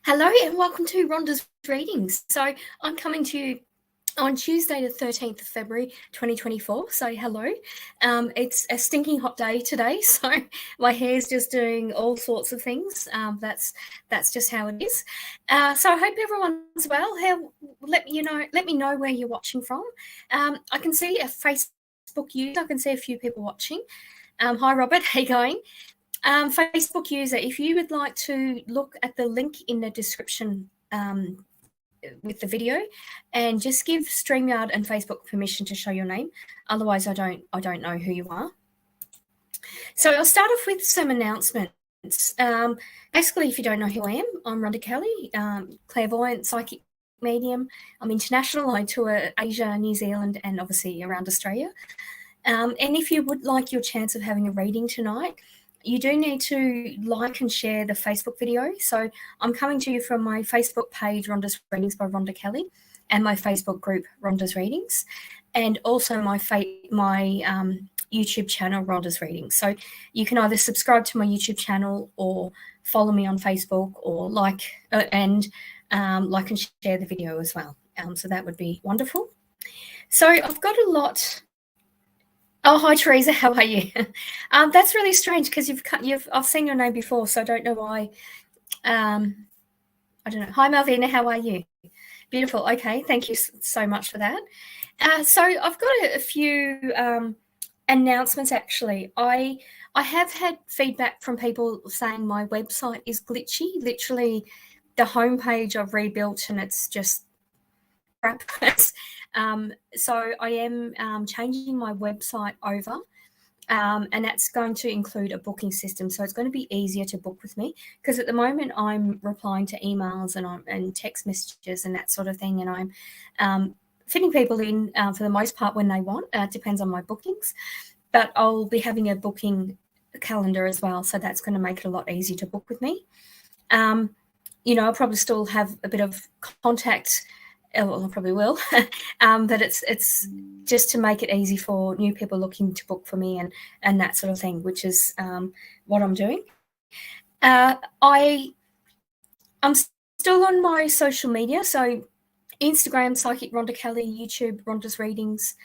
Hello and welcome to Rhonda's Readings. So I'm coming to you on Tuesday the 13th of February 2024. So hello. It's a stinking hot day today, so my hair's just doing all sorts of things. That's just how it is. So I hope everyone's well. Let me know where you're watching from. I can see a Facebook user. I can see a few people watching. Hi Robert, how you going? Facebook user, if you would like to look at the link in the description with the video, and just give StreamYard and Facebook permission to show your name. Otherwise, I don't know who you are. So I'll start off with some announcements. Basically, if you don't know who I am, I'm Rhonda Kelly, clairvoyant, psychic medium. I'm international. I tour Asia, New Zealand, and obviously around Australia. And if you would like your chance of having a reading tonight, you do need to like and share the Facebook video. So I'm coming to you from my Facebook page, Rhonda's Readings by Rhonda Kelly, and my Facebook group, Rhonda's Readings, and also my YouTube channel, Rhonda's Readings. So you can either subscribe to my YouTube channel or follow me on Facebook, or like and share the video as well. So that would be wonderful. So I've got a lot. Oh, hi Teresa, how are you? That's really strange because I've seen your name before, so I don't know why. I don't know. Hi Malvina, how are you? Beautiful. Okay, thank you so much for that. So I've got a few announcements actually. I have had feedback from people saying my website is glitchy. Literally, the homepage I've rebuilt and it's just crap. So I am changing my website over, and that's going to include a booking system. So it's going to be easier to book with me, because at the moment I'm replying to emails and text messages and that sort of thing, and I'm fitting people in for the most part when they want. It depends on my bookings, but I'll be having a booking calendar as well, so that's going to make it a lot easier to book with me. I'll probably still have a bit of contact. Well, I probably will, but it's just to make it easy for new people looking to book for me and that sort of thing, which is what I'm doing. I'm still on my social media, so Instagram, Psychic Rhonda Kelly, YouTube, Rhonda's Readings,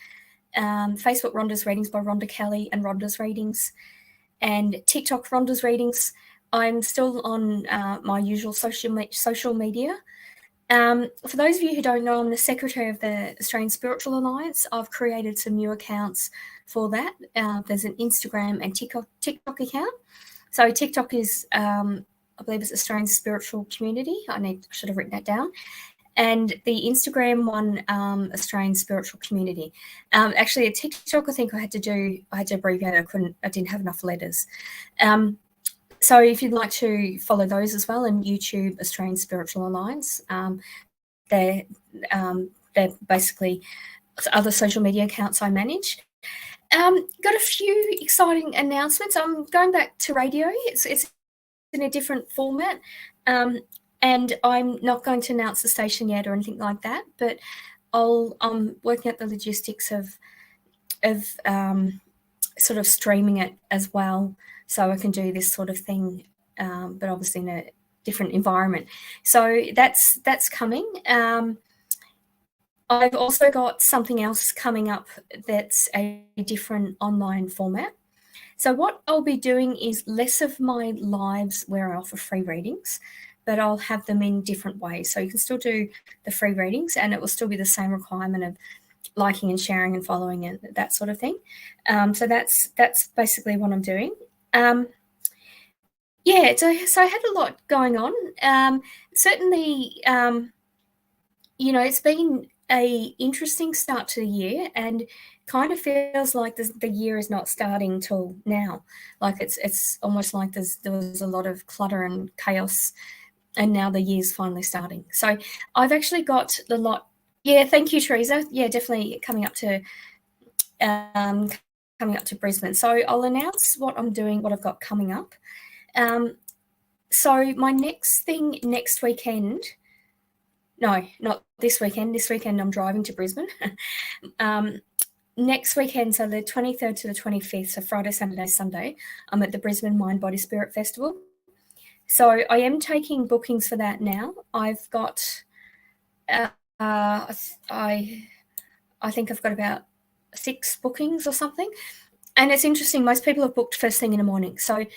Facebook, Rhonda's Readings by Rhonda Kelly and Rhonda's Readings, and TikTok, Rhonda's Readings. I'm still on my usual social media. For those of you who don't know, I'm the secretary of the Australian Spiritual Alliance. I've created some new accounts for that. There's an Instagram and TikTok account. So TikTok is, I believe it's Australian Spiritual Community. I should have written that down. And the Instagram one, Australian Spiritual Community. Actually, a TikTok, I think I had to abbreviate it. I didn't have enough letters. So if you'd like to follow those as well, and YouTube Australian Spiritual Alliance, they're basically other social media accounts I manage. Got a few exciting announcements. I'm going back to radio. It's in a different format, and I'm not going to announce the station yet or anything like that, but I'm working out the logistics of sort of streaming it as well, so I can do this sort of thing, but obviously in a different environment. So that's coming. I've also got something else coming up that's a different online format. So what I'll be doing is less of my lives where I offer free readings, but I'll have them in different ways. So you can still do the free readings, and it will still be the same requirement of liking and sharing and following and that sort of thing. So that's basically what I'm doing. So I had a lot going on. Certainly, it's been a interesting start to the year, and kind of feels like the year is not starting till now. Like it's almost like there was a lot of clutter and chaos, and now the year's finally starting. So I've actually got a lot. Yeah, thank you, Teresa. Yeah, definitely coming up to Brisbane. So I'll announce what I'm doing, what I've got coming up. So my next thing next weekend, no, not this weekend. This weekend I'm driving to Brisbane. Next weekend, so the 23rd to the 25th, so Friday, Saturday, Sunday, I'm at the Brisbane Mind, Body, Spirit Festival. So I am taking bookings for that now. I've got, I think I've got about 6 bookings or something. And it's interesting, most people have booked first thing in the morning. So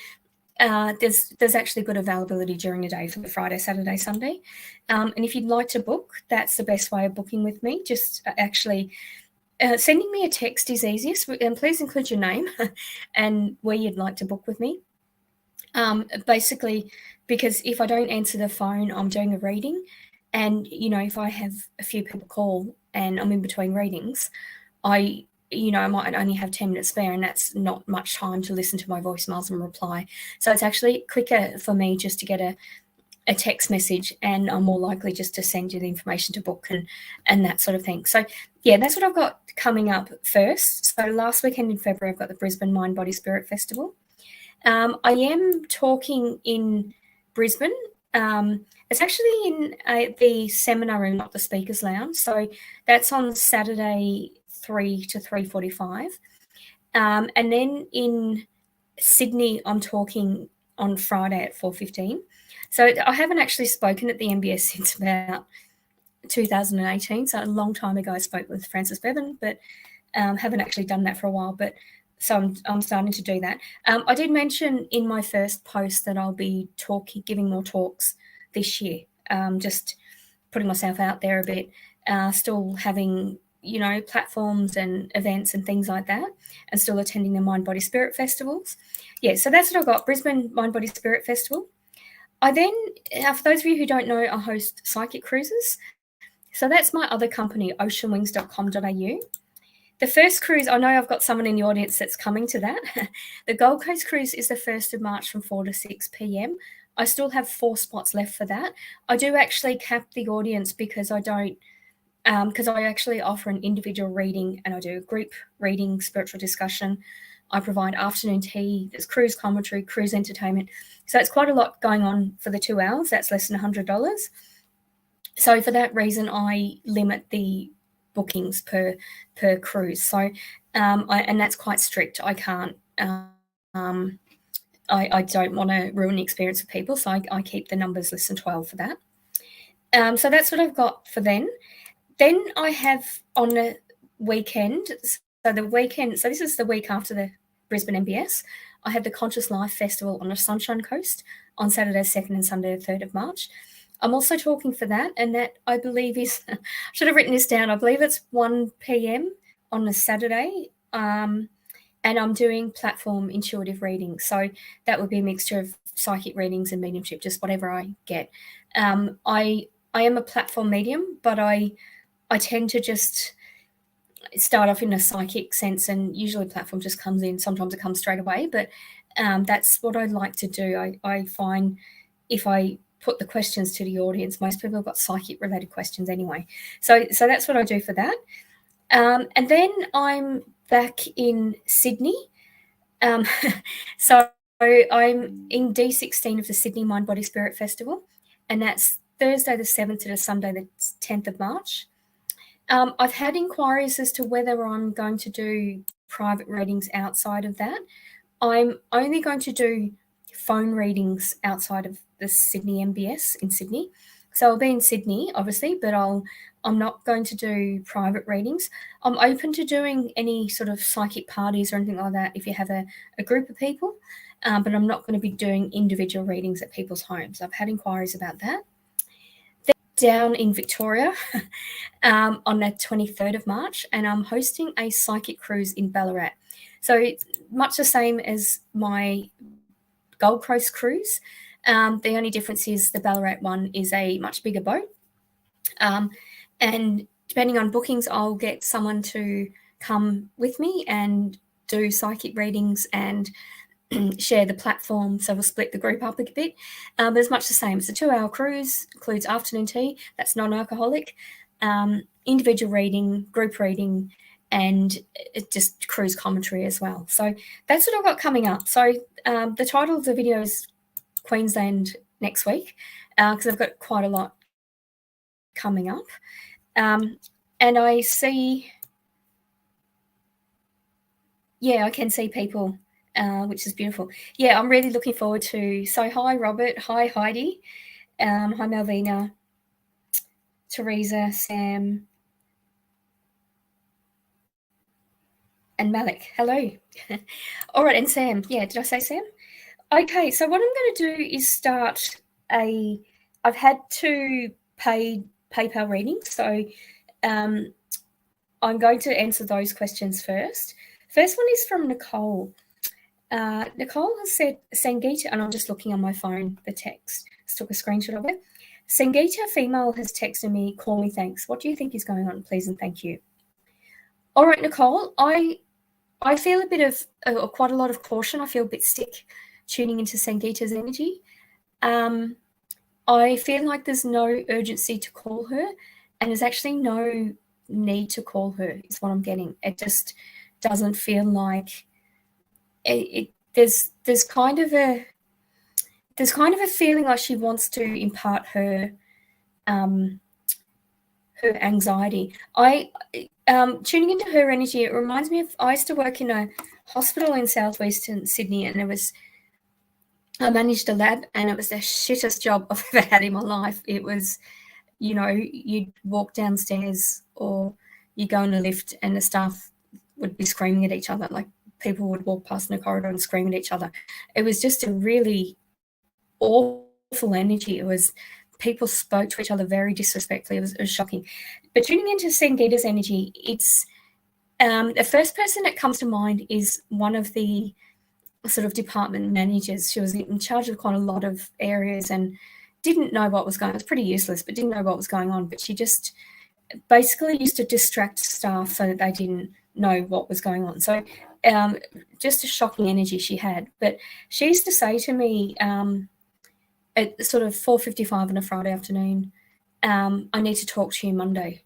there's actually good availability during the day for the Friday, Saturday, Sunday. And if you'd like to book, that's the best way of booking with me. Just actually sending me a text is easiest. And please include your name and where you'd like to book with me. Basically, because if I don't answer the phone, I'm doing a reading. And, if I have a few people call and I'm in between readings, I might only have 10 minutes spare, and that's not much time to listen to my voicemails and reply. So it's actually quicker for me just to get a text message, and I'm more likely just to send you the information to book and that sort of thing. So, yeah, that's what I've got coming up first. So last weekend in February, I've got the Brisbane Mind, Body, Spirit Festival. I am talking in Brisbane. It's actually in the seminar room, not the speakers lounge. So that's on Saturday, 3 to 3:45. And then in Sydney, I'm talking on Friday at 4:15. So I haven't actually spoken at the MBS since about 2018. So a long time ago, I spoke with Frances Bevan, but haven't actually done that for a while. But so I'm starting to do that. I did mention in my first post that I'll be giving more talks this year, just putting myself out there a bit, still having, platforms and events and things like that, and still attending the Mind, Body, Spirit festivals. Yeah, so that's what I've got, Brisbane Mind, Body, Spirit Festival. I then, for those of you who don't know, I host psychic cruises. So that's my other company, oceanwings.com.au. The first cruise, I know I've got someone in the audience that's coming to that. The Gold Coast cruise is the 1st of March from 4 to 6 p.m. I still have 4 spots left for that. I do actually cap the audience because I actually offer an individual reading, and I do a group reading, spiritual discussion. I provide afternoon tea, there's cruise commentary, cruise entertainment. So it's quite a lot going on for the 2 hours. That's less than $100. So for that reason, I limit the bookings per cruise. So and that's quite strict. I can't. I don't want to ruin the experience for people, so I keep the numbers less than 12 for that. So that's what I've got for then. Then I have on the weekend. So this is the week after the Brisbane MBS. I have the Conscious Life Festival on the Sunshine Coast on Saturday 2nd and Sunday 3rd of March. I'm also talking for that, and that I believe is, I should have written this down, I believe it's 1 p.m. on a Saturday, and I'm doing platform intuitive readings. So that would be a mixture of psychic readings and mediumship, just whatever I get. I am a platform medium, but I tend to just start off in a psychic sense, and usually platform just comes in. Sometimes it comes straight away, but that's what I like to do. I find if I put the questions to the audience, most people have got psychic related questions anyway. So that's what I do for that. And then I'm back in Sydney. So I'm in D16 of the Sydney Mind, Body, Spirit Festival, and that's Thursday the 7th to the Sunday the 10th of March. I've had inquiries as to whether I'm going to do private readings outside of that. I'm only going to do phone readings outside of the Sydney MBS in Sydney. So I'll be in Sydney, obviously, but I'm not going to do private readings. I'm open to doing any sort of psychic parties or anything like that if you have a group of people, but I'm not going to be doing individual readings at people's homes. I've had inquiries about that. Then down in Victoria on the 23rd of March, and I'm hosting a psychic cruise in Ballarat. So much the same as my Gold Coast cruise. The only difference is the Ballarat one is a much bigger boat. And depending on bookings, I'll get someone to come with me and do psychic readings and share the platform. So we'll split the group up a bit. But it's much the same. It's a 2-hour cruise, includes afternoon tea, that's non-alcoholic, individual reading, group reading, and just cruise commentary as well. So that's what I've got coming up. So the title of the video is Queensland next week, because I've got quite a lot coming up. And I see, I can see people which is beautiful. Yeah, I'm really looking forward to. So hi, Robert. Hi, Heidi. Hi, Malvina. Teresa, Sam, and Malik. Hello. All right, and Sam. Yeah, did I say Sam? Okay, so what I'm going to do is start I've had 2 paid PayPal readings, so I'm going to answer those questions first. First one is from Nicole. Nicole has said, Sangeeta, and I'm just looking on my phone, the text. Just took a screenshot of it. Sangeeta female has texted me, call me, thanks. What do you think is going on? Please and thank you. All right, Nicole, I feel a bit of quite a lot of caution. I feel a bit sick tuning into Sangeeta's energy. I feel like there's no urgency to call her, and there's actually no need to call her, is what I'm getting. It just doesn't feel like there's kind of a feeling like she wants to impart her her anxiety. Tuning into her energy, it reminds me of, I used to work in a hospital in southwestern Sydney, and I managed a lab, and it was the shittest job I've ever had in my life. It was, you'd walk downstairs or you go in a lift and the staff would be screaming at each other. Like, people would walk past in a corridor and scream at each other. It was just a really awful energy. It was, people spoke to each other very disrespectfully. It was shocking. But tuning into Sangeeta's energy, it's the first person that comes to mind is one of the sort of department managers. She was in charge of quite a lot of areas and didn't know what was going on. It was pretty useless, but didn't know what was going on. But she just basically used to distract staff so that they didn't know what was going on. So just a shocking energy she had. But she used to say to me at sort of 4:55 on a Friday afternoon, I need to talk to you Monday.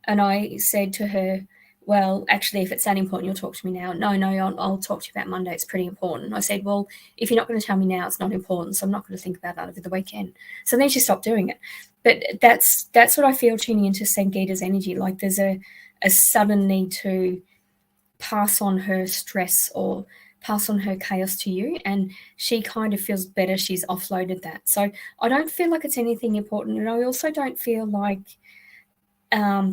And I said to her, well, actually, if it's that important, you'll talk to me now. No, I'll talk to you about Monday. It's pretty important. I said, well, if you're not going to tell me now, it's not important, so I'm not going to think about that over the weekend. So then she stopped doing it. But that's what I feel tuning into Sangeeta's energy. Like, there's a sudden need to pass on her stress or pass on her chaos to you, and she kind of feels better she's offloaded that. So I don't feel like it's anything important, and I also don't feel like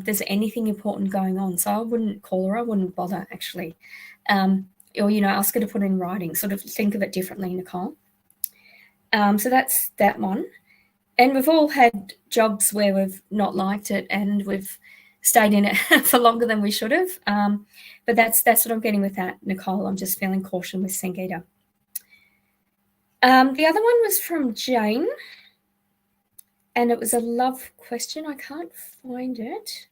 there's anything important going on. So I wouldn't call her. I wouldn't bother, actually. Or, ask her to put in writing. Sort of think of it differently, Nicole. So that's that one. And we've all had jobs where we've not liked it and we've stayed in it for longer than we should have. But that's what I'm getting with that, Nicole. I'm just feeling caution with Sangeeta. The other one was from Jane. And it was a love question. I can't find it.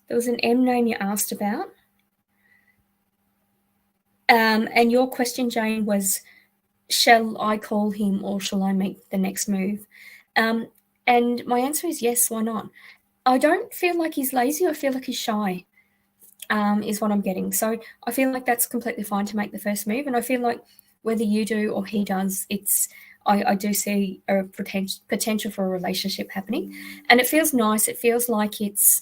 There was an M name you asked about. And your question, Jane, was, shall I call him or shall I make the next move? And my answer is yes, why not? I don't feel like he's lazy. I feel like he's shy, is what I'm getting. So I feel like that's completely fine to make the first move. And I feel like whether you do or he does, I do see a potential for a relationship happening, and it feels nice. It feels like it's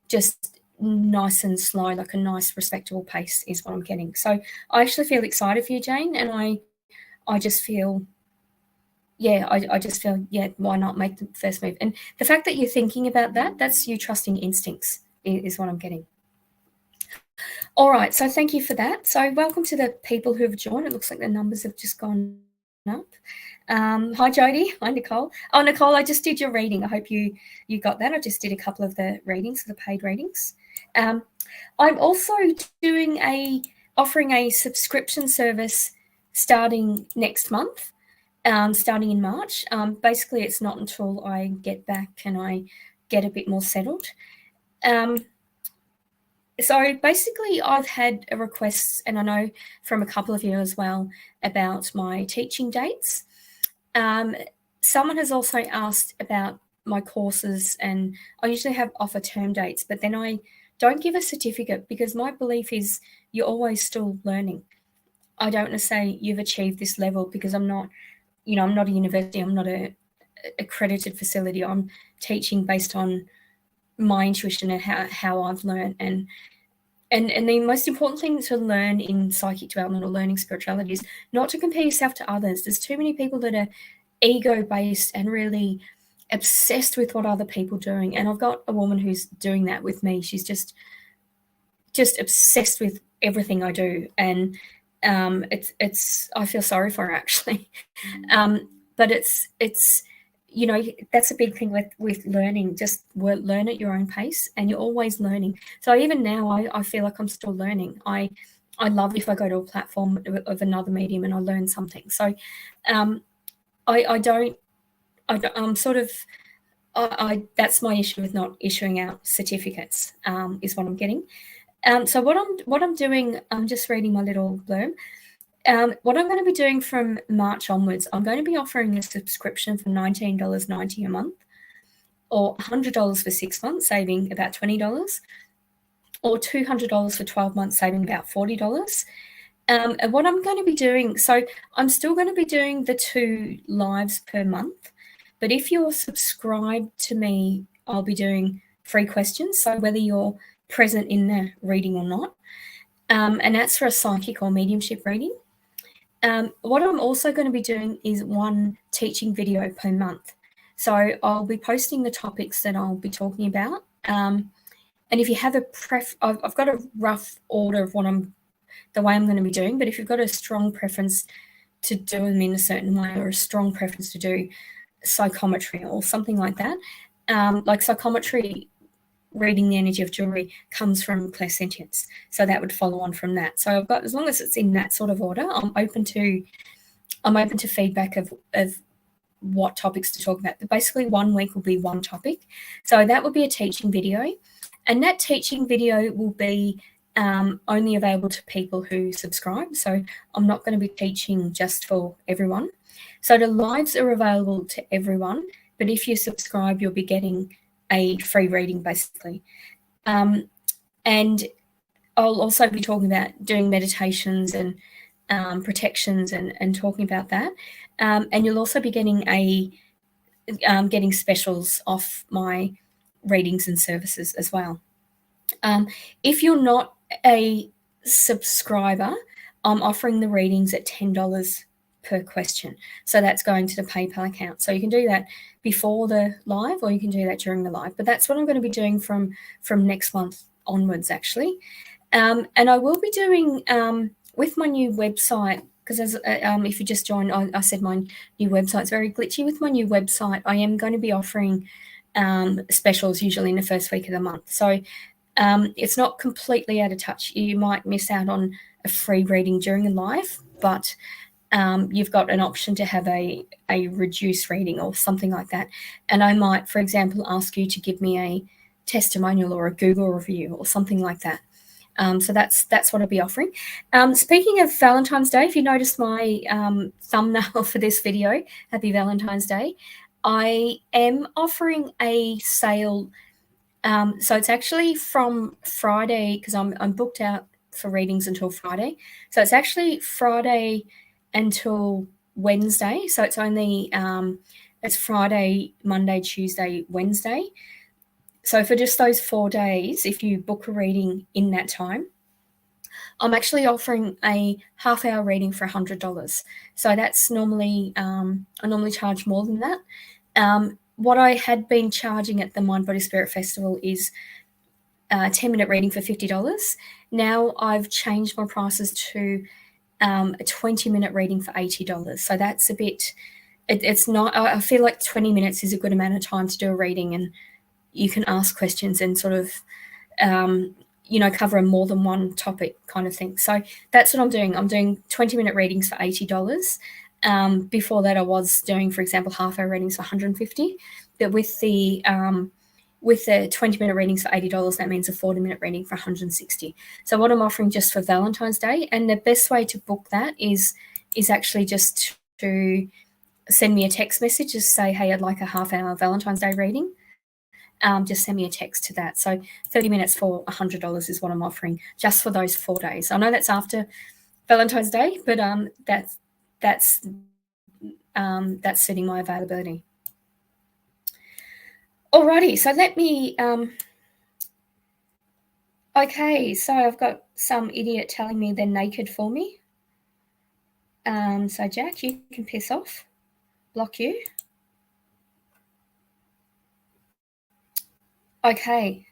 just nice and slow, like a nice, respectable pace is what I'm getting. So I actually feel excited for you, Jane, and I just feel, I just feel, why not make the first move? And the fact that you're thinking about that's you trusting instincts is what I'm getting. All right, so thank you for that. So welcome to the people who have joined. It looks like the numbers have just gone up. Hi, Jody. Hi, Nicole. Oh, Nicole, I just did your reading. I hope you got that. I just did a couple of the readings, the paid readings. I'm also offering a subscription service starting next month, starting in March. Basically, it's not until I get back and I get a bit more settled. So basically, I've had a request, and I know from a couple of you as well, about my teaching dates. Someone has also asked about my courses, and I usually offer term dates, but then I don't give a certificate because my belief is you're always still learning. I don't want to say you've achieved this level because I'm not, I'm not a university, I'm not a accredited facility. I'm teaching based on my intuition and how I've learned, and And the most important thing to learn in psychic development or learning spirituality is not to compare yourself to others. There's too many people that are ego-based and really obsessed with what other people are doing. And I've got a woman who's doing that with me. She's just obsessed with everything I do. And it's I feel sorry for her, actually. But it's that's a big thing with learning. Just learn at your own pace, and you're always learning. So even now, I feel like I'm still learning. I love if I go to a platform of another medium and I learn something. So I'm sort of that's my issue with not issuing out certificates, is what I'm getting. So what I'm doing, I'm just reading my little blurb. What I'm going to be doing from March onwards, I'm going to be offering a subscription for $19.90 a month, or $100 for 6 months, saving about $20, or $200 for 12 months, saving about $40. And what I'm going to be doing, so I'm still going to be doing the 2 lives per month, but if you're subscribed to me, I'll be doing free questions. So whether you're present in the reading or not, and that's for a psychic or mediumship reading. What I'm also going to be doing is 1 teaching video per month. So I'll be posting the topics that I'll be talking about. And if you have I've got a rough order of the way I'm going to be doing, but if you've got a strong preference to do them in a certain way, or a strong preference to do psychometry or something like that, like psychometry, reading the energy of jewelry, comes from clairsentience, so that would follow on from that. So I've got, as long as it's in that sort of order, I'm open to feedback of what topics to talk about. But basically 1 week will be 1 topic, so that will be a teaching video, and that teaching video will be only available to people who subscribe. So I'm not going to be teaching just for everyone. So the lives are available to everyone, but if you subscribe, you'll be getting a free reading, basically. And I'll also be talking about doing meditations and protections and talking about that. And you'll also be getting getting specials off my readings and services as well. If you're not a subscriber, I'm offering the readings at $10 per question. So that's going to the PayPal account. So you can do that before the live, or you can do that during the live. But that's what I'm going to be doing from next month onwards, actually. And I will be doing with my new website, because if you just joined, I said my new website's very glitchy. With my new website, I am going to be offering specials usually in the first week of the month. So it's not completely out of touch. You might miss out on a free reading during a live, but you've got an option to have a reduced reading or something like that. And I might, for example, ask you to give me a testimonial or a Google review or something like that. So that's what I'll be offering. Speaking of Valentine's Day, if you noticed my thumbnail for this video, Happy Valentine's Day, I am offering a sale. So it's actually from Friday, because I'm booked out for readings until Friday. So it's actually Friday until Wednesday. So it's only it's Friday, Monday, Tuesday, Wednesday. So for just those 4 days, if you book a reading in that time, I'm actually offering a half-hour reading for $100. So that's normally I normally charge more than that. What I had been charging at the Mind Body Spirit Festival is a 10-minute reading for $50. Now I've changed my prices to a 20-minute reading for $80. So that's a bit, it's not, I feel like 20 minutes is a good amount of time to do a reading, and you can ask questions and sort of, cover a more than one topic kind of thing. So that's what I'm doing. I'm doing 20-minute readings for $80. Before that, I was doing, for example, half-hour readings for $150. But with the 20-minute readings for $80, that means a 40-minute reading for $160. So what I'm offering just for Valentine's Day, and the best way to book that is actually just to send me a text message, just say, hey, I'd like a half-hour Valentine's Day reading. Just send me a text to that. So 30 minutes for $100 is what I'm offering just for those 4 days. I know that's after Valentine's Day, but that's suiting my availability. Alrighty, so let me Okay, so I've got some idiot telling me they're naked for me. So Jack, you can piss off. Block you. Okay.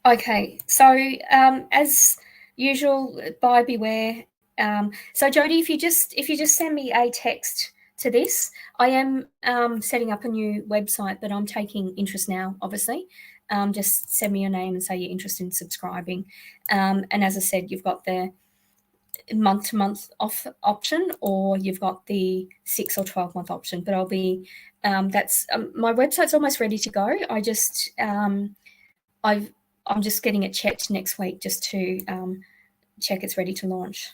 Okay, so as usual, buyer beware. So Jody, if you just send me a text to this, I am setting up a new website, but I'm taking interest now, obviously. Just send me your name and say you're interested in subscribing. And as I said, you've got the month-to-month off option, or you've got the 6 or 12-month option. But I'll be that's my website's almost ready to go. I just I'm just getting it checked next week just to check it's ready to launch.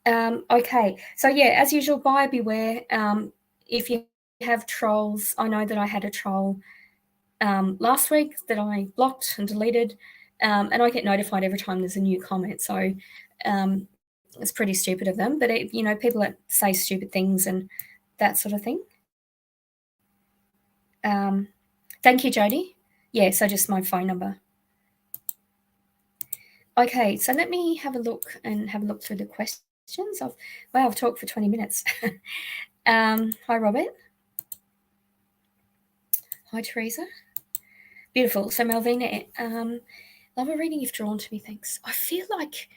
Okay, so yeah, as usual, buyer beware. If you have trolls, I know that I had a troll last week that I blocked and deleted, and I get notified every time there's a new comment. So it's pretty stupid of them, but people that say stupid things and that sort of thing. Thank you, Jody. Yeah, so just my phone number. Okay, so let me have a look through the questions. I've talked for 20 minutes. Hi, Robert. Hi, Teresa. Beautiful. So, Malvina, love a reading you've drawn to me, thanks. I feel like,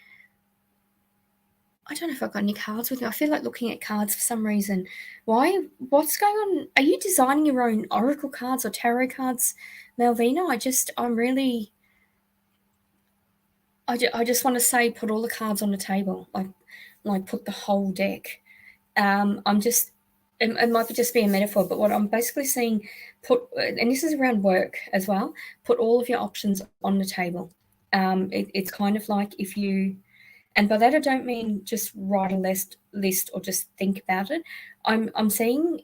I don't know if I've got any cards with me. I feel like looking at cards for some reason. Why? What's going on? Are you designing your own oracle cards or tarot cards, Malvina? I just want to say, put all the cards on the table, like put the whole deck. It might just be a metaphor, but what I'm basically saying, and this is around work as well, put all of your options on the table. It's kind of like and by that I don't mean just write a list or just think about it. I'm saying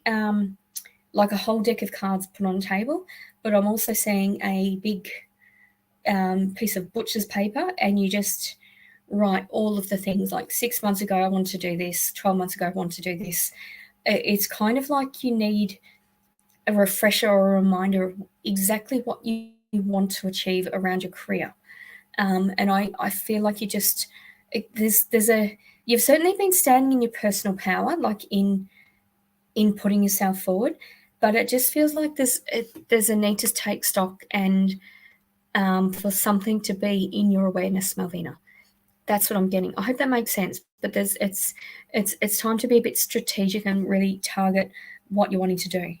like a whole deck of cards put on the table, but I'm also saying a big piece of butcher's paper, and you just write all of the things. Like 6 months ago I wanted to do this, 12 months ago I wanted to do this. It's kind of like you need a refresher or a reminder of exactly what you want to achieve around your career. And I feel like you've certainly been standing in your personal power, like in putting yourself forward, but it just feels like there's a need to take stock and for something to be in your awareness, Malvina. That's what I'm getting. I hope that makes sense. But it's time to be a bit strategic and really target what you're wanting to do.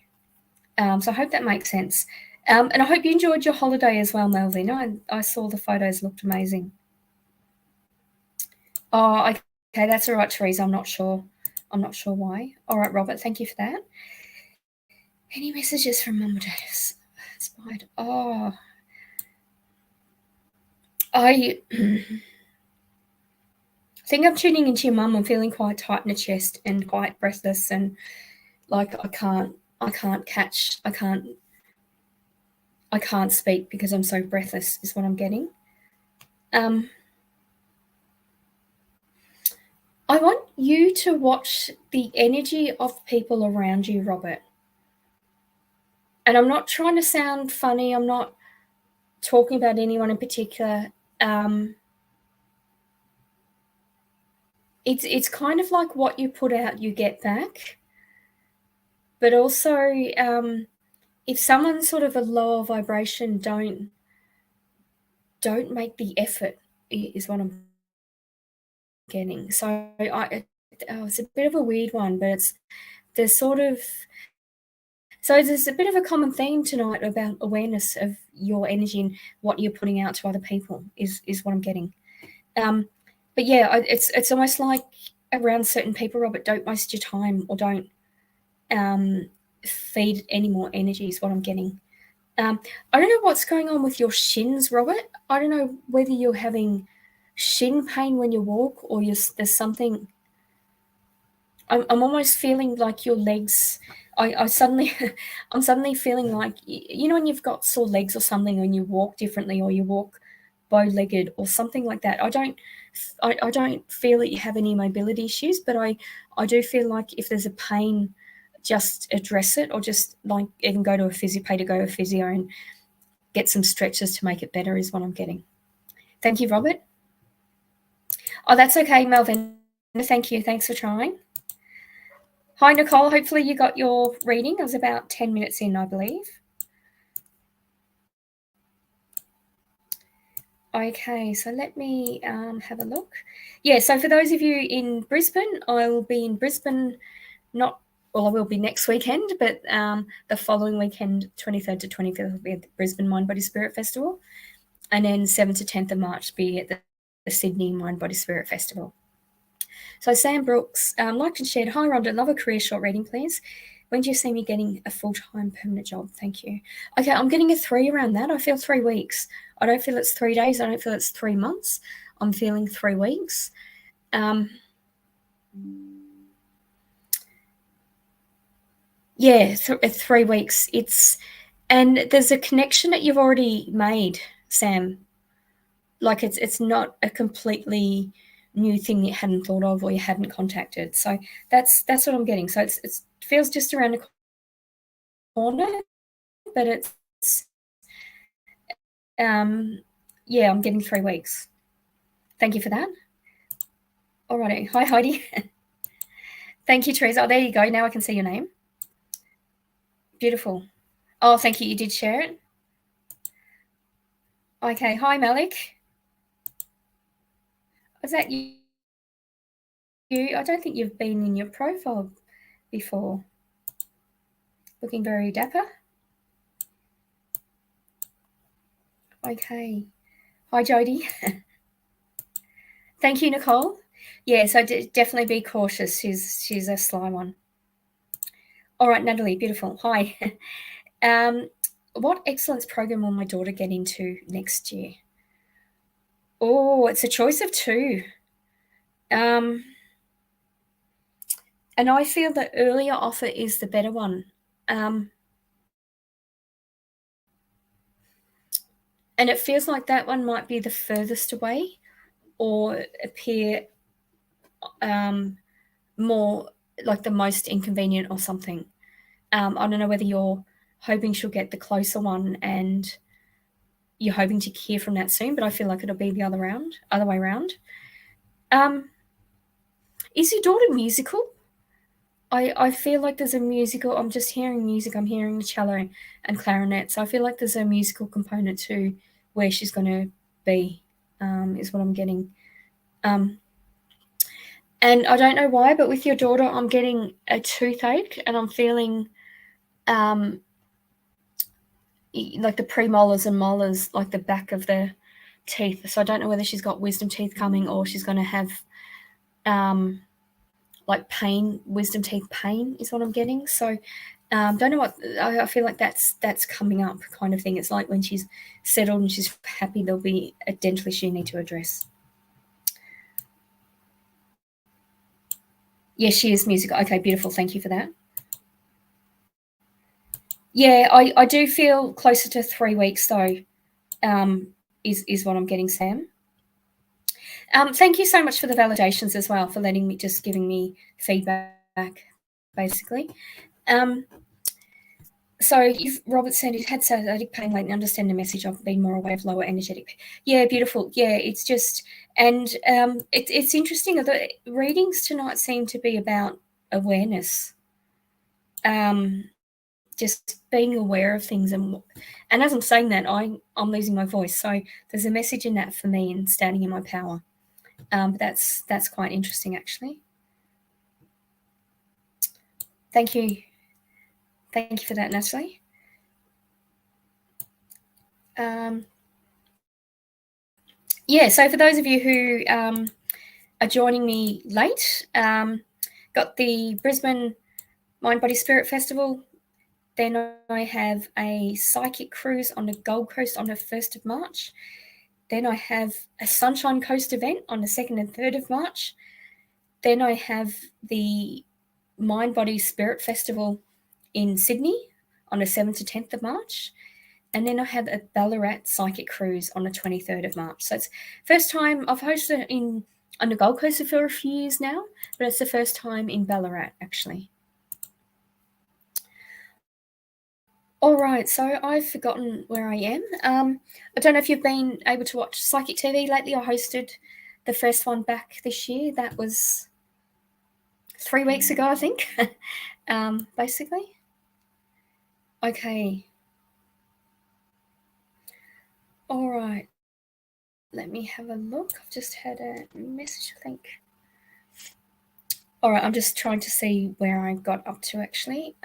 So I hope that makes sense. And I hope you enjoyed your holiday as well, Malvina. I saw the photos looked amazing. Oh, okay, that's all right, Teresa. I'm not sure why. All right, Robert, thank you for that. Any messages from Mum or Dad? Inspired. Oh, I think I'm tuning into your mum. I'm feeling quite tight in the chest and quite breathless, and like I can't speak because I'm so breathless is what I'm getting. I want you to watch the energy of people around you, Robert. And I'm not trying to sound funny. I'm not talking about anyone in particular. It's kind of like what you put out, you get back. But also, if someone's sort of a lower vibration, don't make the effort, is what I'm getting. So it's a bit of a weird one, but there's a bit of a common theme tonight about awareness of your energy and what you're putting out to other people is what I'm getting. But yeah, it's almost like around certain people, Robert, don't waste your time or don't feed any more energy is what I'm getting. I don't know what's going on with your shins, Robert. I don't know whether you're having shin pain when you walk or there's something. I'm almost feeling like your legs. I'm suddenly feeling like when you've got sore legs or something, when you walk differently or you walk bow-legged or something like that. I don't feel that you have any mobility issues, but I do feel like if there's a pain, just address it, or just like even go to a physio, pay to go to a physio and get some stretches to make it better is what I'm getting. Thank you, Robert. Oh, that's okay, Melvin. Thank you. Thanks for trying. Hi, Nicole. Hopefully you got your reading. I was about 10 minutes in, I believe. Okay, so let me have a look. Yeah, so for those of you in Brisbane, I will be in Brisbane, I will be next weekend, but the following weekend, 23rd to 25th, will be at the Brisbane Mind Body Spirit Festival. And then 7th to 10th of March be at the Sydney Mind Body Spirit Festival. So Sam Brooks, liked and shared, hi Rhonda, love a career short reading, please. When do you see me getting a full-time permanent job? Thank you. Okay, I'm getting a 3 around that. I feel 3 weeks. I don't feel it's 3 days. I don't feel it's 3 months. I'm feeling 3 weeks. Yeah, 3 weeks. And there's a connection that you've already made, Sam. Like it's not a completely new thing that you hadn't thought of or you hadn't contacted. So that's what I'm getting. So it feels just around the corner, but it's yeah, I'm getting 3 weeks. Thank you for that. All righty. Hi, Heidi. Thank you, Teresa. Oh, there you go. Now I can see your name. Beautiful. Oh, thank you. You did share it. Okay. Hi, Malik. Is that you? I don't think you've been in your profile before. Looking very dapper. Okay. Hi, Jody. Thank you, Nicole. Yeah, so definitely be cautious. She's a sly one. All right, Natalie, beautiful. Hi. What excellence program will my daughter get into next year? Oh, it's a choice of 2. And I feel the earlier offer is the better one. And it feels like that one might be the furthest away or appear more like the most inconvenient or something. I don't know whether you're hoping she'll get the closer one and you're hoping to hear from that soon, but I feel like it'll be the other way around. Is your daughter musical? I feel like there's a musical. I'm just hearing music. I'm hearing the cello and clarinet. So I feel like there's a musical component to where she's going to be, is what I'm getting. And I don't know why, but with your daughter, I'm getting a toothache and I'm feeling like the premolars and molars, like the back of the teeth. So I don't know whether she's got wisdom teeth coming or she's going to have like pain, wisdom teeth pain is what I'm getting. So don't know what, I feel like that's coming up kind of thing. It's like when she's settled and she's happy, there'll be a dental issue you need to address. Yes, she is musical. Okay, beautiful. Thank you for that. Yeah, I do feel closer to 3 weeks though, is what I'm getting, Sam. Thank you so much for the validations as well, for giving me feedback, basically. So Robert said he's had sciatic pain lately. Understand the message. I've been more aware of lower energetic. Yeah, beautiful. Yeah, it's just, and it's interesting. The readings tonight seem to be about awareness. Just being aware of things, and as I'm saying that, I'm losing my voice. So there's a message in that for me and standing in my power. But that's quite interesting, actually. Thank you for that, Natalie. Yeah, so for those of you who are joining me late, got the Brisbane Mind Body Spirit Festival. Then I have a psychic cruise on the Gold Coast on the 1st of March. Then I have a Sunshine Coast event on the 2nd and 3rd of March. Then I have the Mind Body Spirit Festival in Sydney on the 7th to 10th of March. And then I have a Ballarat psychic cruise on the 23rd of March. So it's first time I've hosted it on the Gold Coast for a few years now, but it's the first time in Ballarat, actually. All right, so I've forgotten where I am. I don't know if you've been able to watch Psychic TV lately. I hosted the first one back this year. That was 3 weeks ago, I think, basically. Okay. All right. Let me have a look. I've just had a message, I think. All right, I'm just trying to see where I got up to, actually.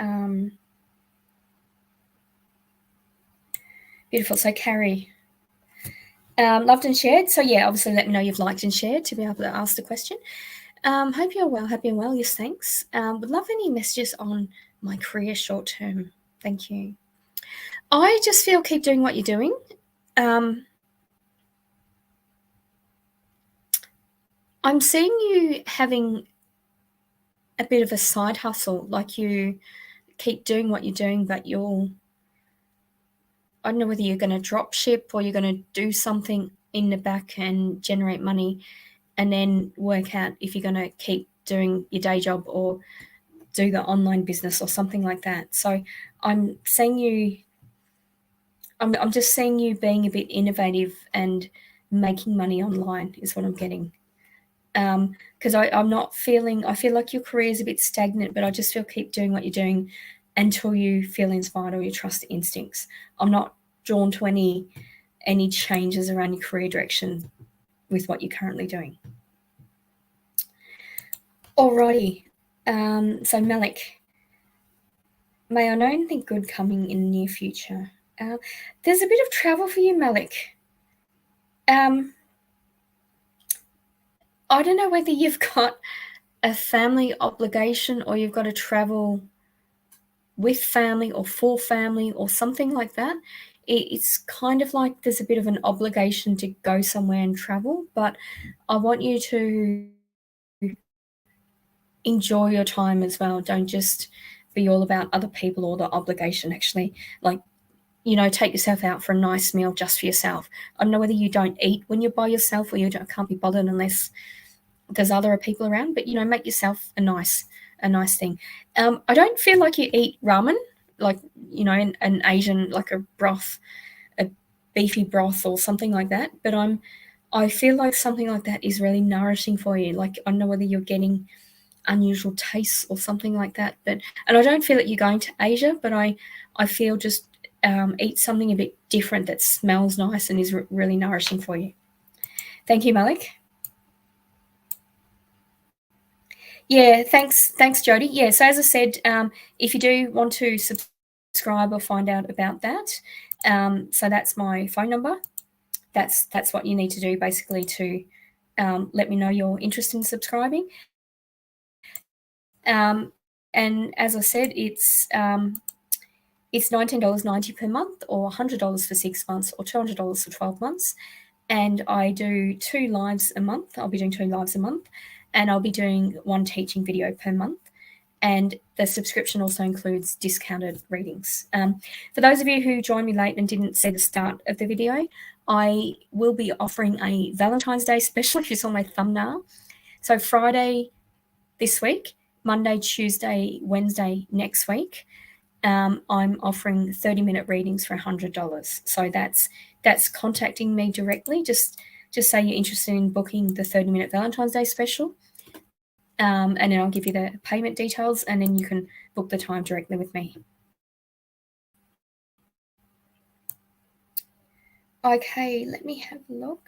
Beautiful. So, Carrie, loved and shared. So, yeah, obviously let me know you've liked and shared to be able to ask the question. Hope you're well, happy and well. Yes, thanks. Would love any messages on my career short term. Thank you. I just feel keep doing what you're doing. I'm seeing you having a bit of a side hustle, like you keep doing what you're doing, but I don't know whether you're going to drop ship or you're going to do something in the back and generate money and then work out if you're going to keep doing your day job or do the online business or something like that. So I'm seeing you, I'm just seeing you being a bit innovative and making money online is what I'm getting. Because I'm not feeling, I feel like your career is a bit stagnant, but I just feel keep doing what you're doing until you feel inspired or you trust instincts. I'm not drawn to any changes around your career direction with what you're currently doing. Alrighty. So Malik, may I know anything good coming in the near future? There's a bit of travel for you, Malik. I don't know whether you've got a family obligation or you've got to travel with family or for family or something like that. It's kind of like there's a bit of an obligation to go somewhere and travel, but I want you to enjoy your time as well. Don't just be all about other people or the obligation. Actually, like, take yourself out for a nice meal just for yourself. I don't know whether you don't eat when you're by yourself or can't be bothered unless there's other people around, but make yourself a nice thing. I don't feel like you eat ramen, like an Asian, like a broth, a beefy broth or something like that. But I feel like something like that is really nourishing for you. Like, I don't know whether you're getting unusual tastes or something like that. And I don't feel that you're going to Asia, but I feel just eat something a bit different that smells nice and is really nourishing for you. Thank you, Malik. Yeah, thanks, Jody. Yeah, so as I said, if you do want to subscribe or find out about that, so that's my phone number. That's what you need to do basically to let me know you're interested in subscribing. And as I said, it's $19.90 per month, or $100 for 6 months, or $200 for 12 months. And I do 2 lives a month. I'll be doing 2 lives a month, and I'll be doing 1 teaching video per month. And the subscription also includes discounted readings. For those of you who joined me late and didn't see the start of the video, I will be offering a Valentine's Day special, if you saw my thumbnail. So Friday this week, Monday, Tuesday, Wednesday next week, I'm offering 30-minute readings for $100. So that's contacting me directly. Just say you're interested in booking the 30-minute Valentine's Day special, and then I'll give you the payment details, and then you can book the time directly with me. Okay, let me have a look.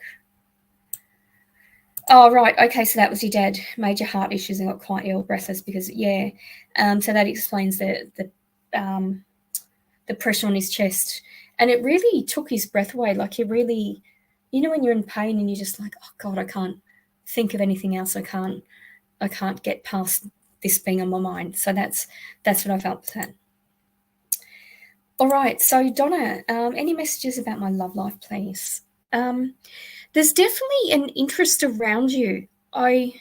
Oh, right. Okay, so that was your dad. Major heart issues and got quite ill, breathless, because, yeah. So that explains the pressure on his chest. And it really took his breath away. Like, he really, when you're in pain and you're just like, oh, God, I can't think of anything else. I can't get past this being on my mind. So that's what I felt with that. All right. So, Donna, any messages about my love life, please? There's definitely an interest around you. I'm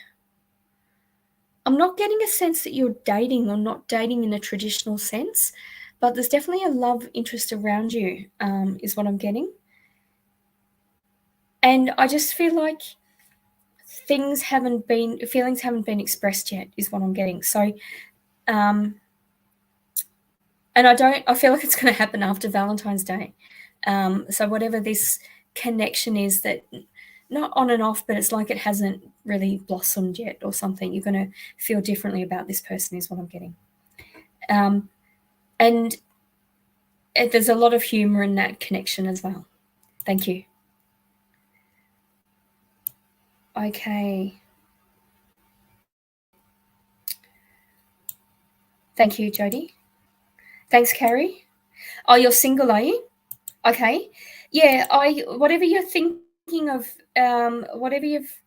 not getting a sense that you're dating or not dating in a traditional sense, but there's definitely a love interest around you, is what I'm getting. And I just feel like feelings haven't been expressed yet, is what I'm getting. So, and I feel like it's going to happen after Valentine's Day. So whatever this connection is, that not on and off, but it's like it hasn't really blossomed yet or something, you're going to feel differently about this person, is what I'm getting. And there's a lot of humor in that connection as well. Thank you. Okay. Thank you, Jodie. Thanks, Carrie. Oh, you're single, are you? Okay. Yeah, whatever you're thinking of, whatever you've,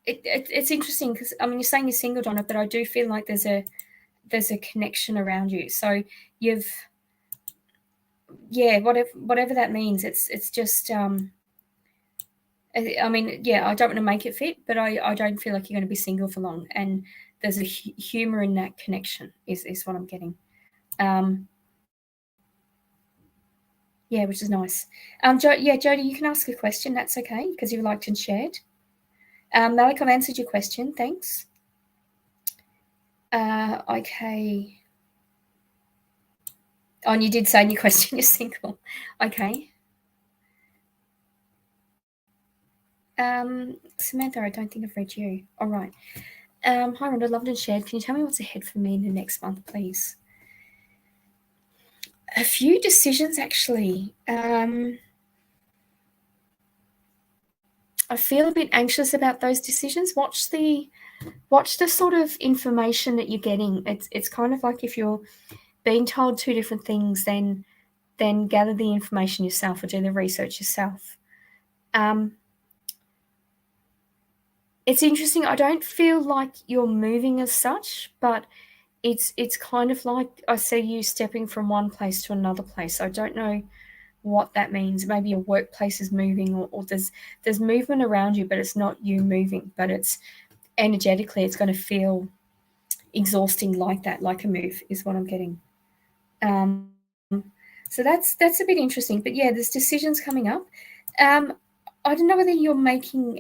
it's interesting because, I mean, you're saying you're single, Donna, but I do feel like there's a connection around you. So you've, yeah, whatever that means, it's just, I mean, yeah, I don't want to make it fit, but I don't feel like you're going to be single for long. And there's a humor in that connection, is what I'm getting. Yeah, which is nice. Jodie, you can ask a question. That's okay, because you liked and shared. Malik, I've answered your question. Thanks. Okay. Oh, and you did say in your question you're single. Okay. Samantha, I don't think I've read you. All right. Hi, Rhonda, loved and shared. Can you tell me what's ahead for me in the next month, please? A few decisions, actually. I feel a bit anxious about those decisions. Watch the sort of information that you're getting. It's kind of like if you're being told two different things, then gather the information yourself or do the research yourself. It's interesting. I don't feel like you're moving as such, but it's kind of like I see you stepping from one place to another place. I don't know what that means. Maybe your workplace is moving, or there's movement around you, but it's not you moving, but it's energetically it's going to feel exhausting, like that, like a move, is what I'm getting. So that's a bit interesting. But yeah, there's decisions coming up. I don't know whether you're making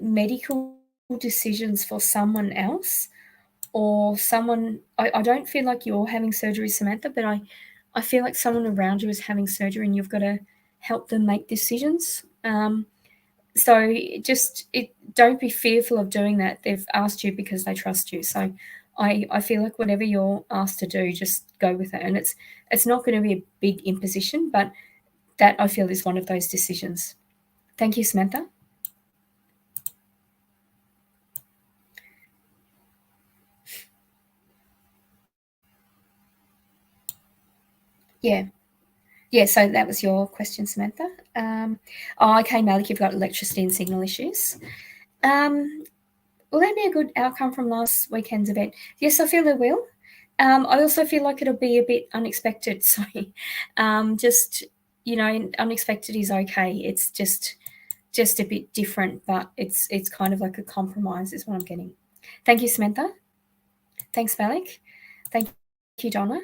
medical decisions for someone else or someone. I don't feel like you're having surgery, Samantha, but I feel like someone around you is having surgery and you've got to help them make decisions. So don't be fearful of doing that. They've asked you because they trust you. So I feel like whatever you're asked to do, just go with it. And it's not going to be a big imposition, but that I feel is one of those decisions. Thank you, Samantha. Yeah. Yeah, so that was your question, Samantha. Okay, Malik, you've got electricity and signal issues. Will that be a good outcome from last weekend's event? Yes, I feel it will. I also feel like it'll be a bit unexpected. So just, unexpected is okay. It's just a bit different, but it's kind of like a compromise is what I'm getting. Thank you, Samantha. Thanks, Malik. Thank you, Donna.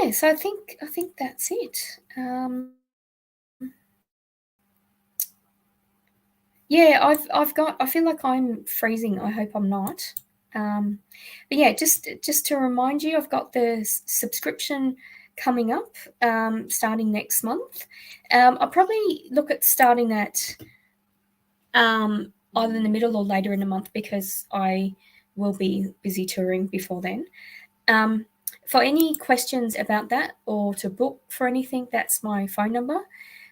Yeah, so I think that's it. Yeah, I feel like I'm freezing. I hope I'm not. But yeah, just to remind you, I've got the subscription coming up, starting next month. I'll probably look at starting that either in the middle or later in the month, because I will be busy touring before then. For any questions about that or to book for anything, that's my phone number.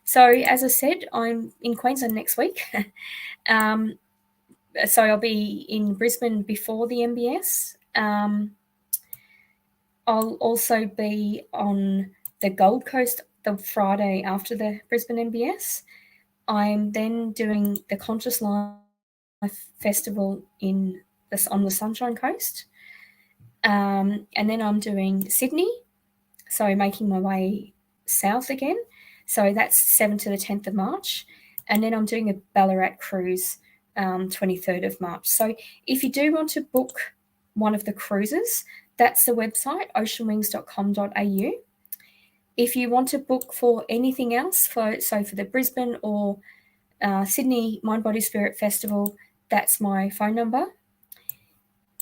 So as I said, I'm in Queensland next week. So I'll be in Brisbane before the MBS. I'll also be on the Gold Coast the Friday after the Brisbane MBS. I'm then doing the Conscious Life Festival on the Sunshine Coast. And then I'm doing Sydney, so making my way south again. So that's 7th to the 10th of March. And then I'm doing a Ballarat cruise 23rd of March. So if you do want to book one of the cruises. That's the website, oceanwings.com.au. If you want to book for anything else, for the Brisbane or Sydney Mind, Body, Spirit Festival, that's my phone number.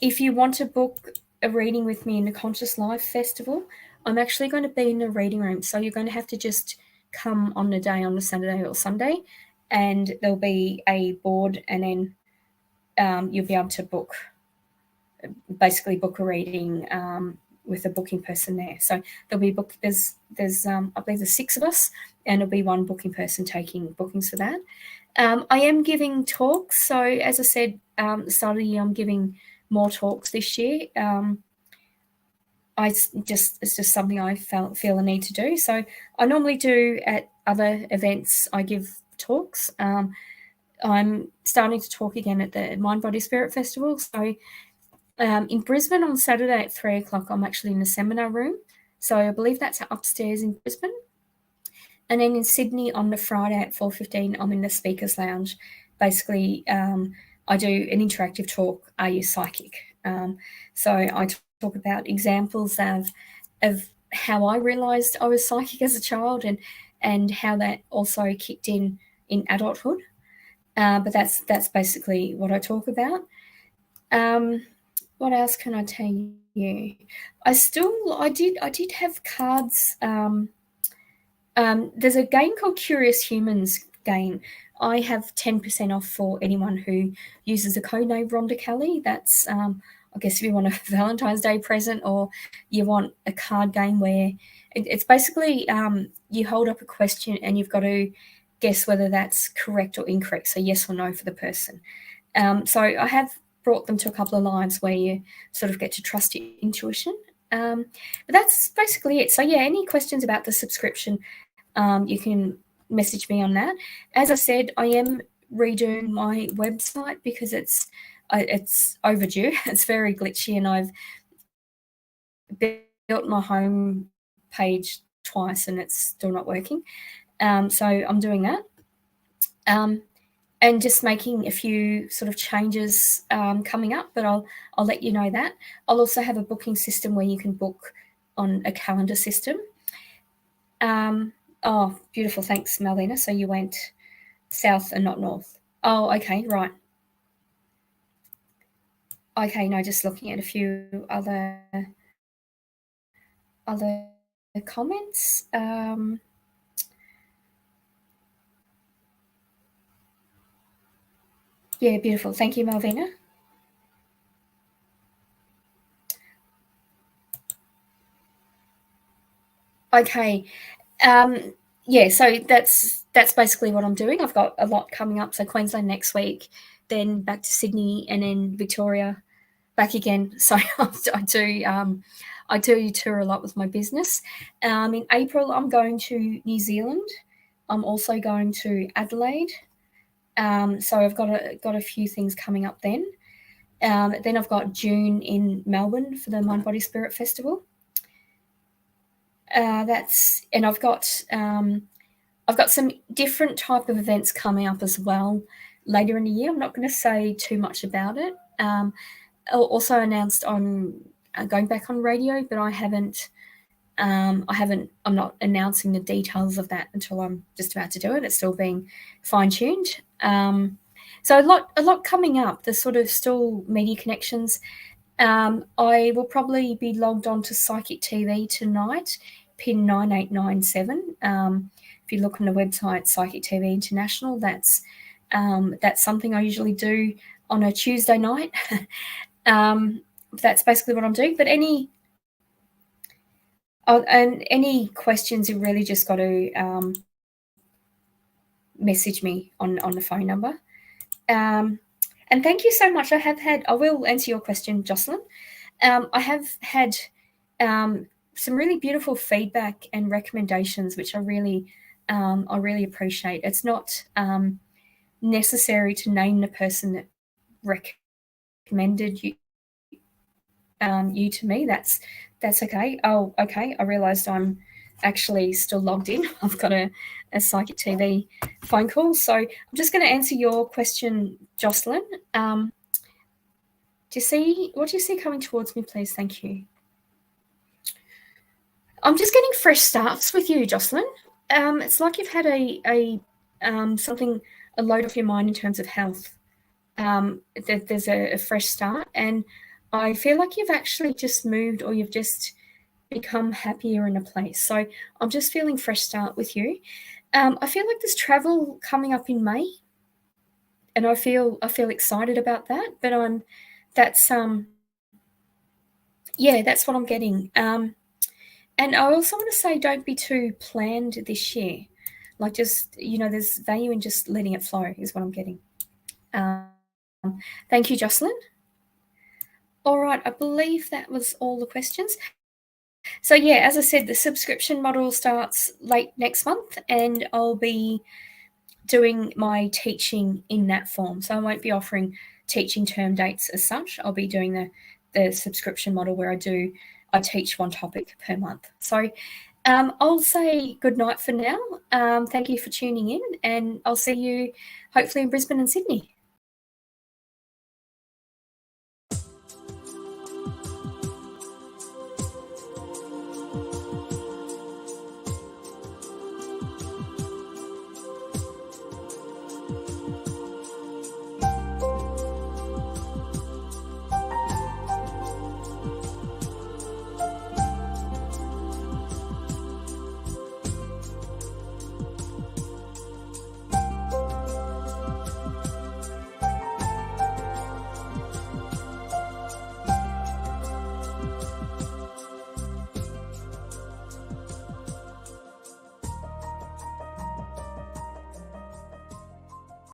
If you want to book a reading with me in the Conscious Life Festival, I'm actually going to be in the reading room. So you're going to have to just come on the day, on the Saturday or Sunday, and there'll be a board, and then you'll be able to book a reading with a booking person there. So there'll be there's I believe there's 6 of us, and there'll be one booking person taking bookings for that. I am giving talks. So as I said, at the start of the year, I'm giving more talks this year. It's just something I feel a need to do. So I normally do at other events, I give talks. I'm starting to talk again at the Mind, Body, Spirit Festival. So in Brisbane on Saturday at 3 o'clock, I'm actually in the seminar room. So I believe that's upstairs in Brisbane. And then in Sydney on the Friday at 4:15, I'm in the Speakers Lounge. Basically, I do an interactive talk, Are You Psychic? So I talk about examples of how I realised I was psychic as a child, and how that also kicked in adulthood. But that's basically what I talk about. What else can I tell you? I did have cards. There's a game called Curious Humans game. I have 10% off for anyone who uses the code name Rhonda Kelly. That's, I guess, if you want a Valentine's Day present, or you want a card game where it's basically you hold up a question and you've got to guess whether that's correct or incorrect. So yes or no for the person. So I have brought them to a couple of lives where you sort of get to trust your intuition. But that's basically it. So yeah, any questions about the subscription, you can message me on that. As I said, I am redoing my website because it's overdue. It's very glitchy, and I've built my home page twice and it's still not working. So I'm doing that. And just making a few sort of changes coming up, but I'll let you know that. I'll also have a booking system where you can book on a calendar system. Oh, beautiful. Thanks, Malvina. So you went south and not north. Oh, okay, right. Okay, no, just looking at a few other comments. Yeah, beautiful. Thank you, Malvina. Okay. Yeah, so that's basically what I'm doing. I've got a lot coming up. So Queensland next week, then back to Sydney, and then Victoria back again. So I do tour a lot with my business. In April, I'm going to New Zealand. I'm also going to Adelaide. So I've got a few things coming up then. Then I've got June in Melbourne for the Mind, Body, Spirit Festival. And I've got some different type of events coming up as well later in the year. I'm not going to say too much about it. I'll also announced I'm going back on radio, but I'm not announcing the details of that until I'm just about to do it. It's still being fine-tuned. So a lot coming up. There's sort of still media connections. I will probably be logged on to Psychic TV tonight, pin 9897. If you look on the website, Psychic TV International, that's something I usually do on a Tuesday night. That's basically what I'm doing. But any questions, you really just got to message me on the phone number. And thank you so much. I will answer your question, Jocelyn. I have had some really beautiful feedback and recommendations, which I really appreciate. It's not necessary to name the person that recommended you to me. That's okay. Oh, okay. I realised I'm actually still logged in. I've got a Psychic TV phone call. So I'm just going to answer your question, Jocelyn. what do you see coming towards me, please? Thank you. I'm just getting fresh starts with you, Jocelyn. It's like you've had a load off your mind in terms of health. There's a fresh start, and I feel like you've actually just moved, or you've just become happier in a place. So I'm just feeling fresh start with you. I feel like there's travel coming up in May, and I feel excited about that. But that's what I'm getting. And I also want to say, don't be too planned this year. Like, just, there's value in just letting it flow is what I'm getting. Thank you, Jocelyn. All right, I believe that was all the questions. So yeah, as I said, the subscription model starts late next month, and I'll be doing my teaching in that form. So I won't be offering teaching term dates as such. I'll be doing the subscription model where I teach one topic per month. So I'll say good night for now. Thank you for tuning in, and I'll see you hopefully in Brisbane and Sydney.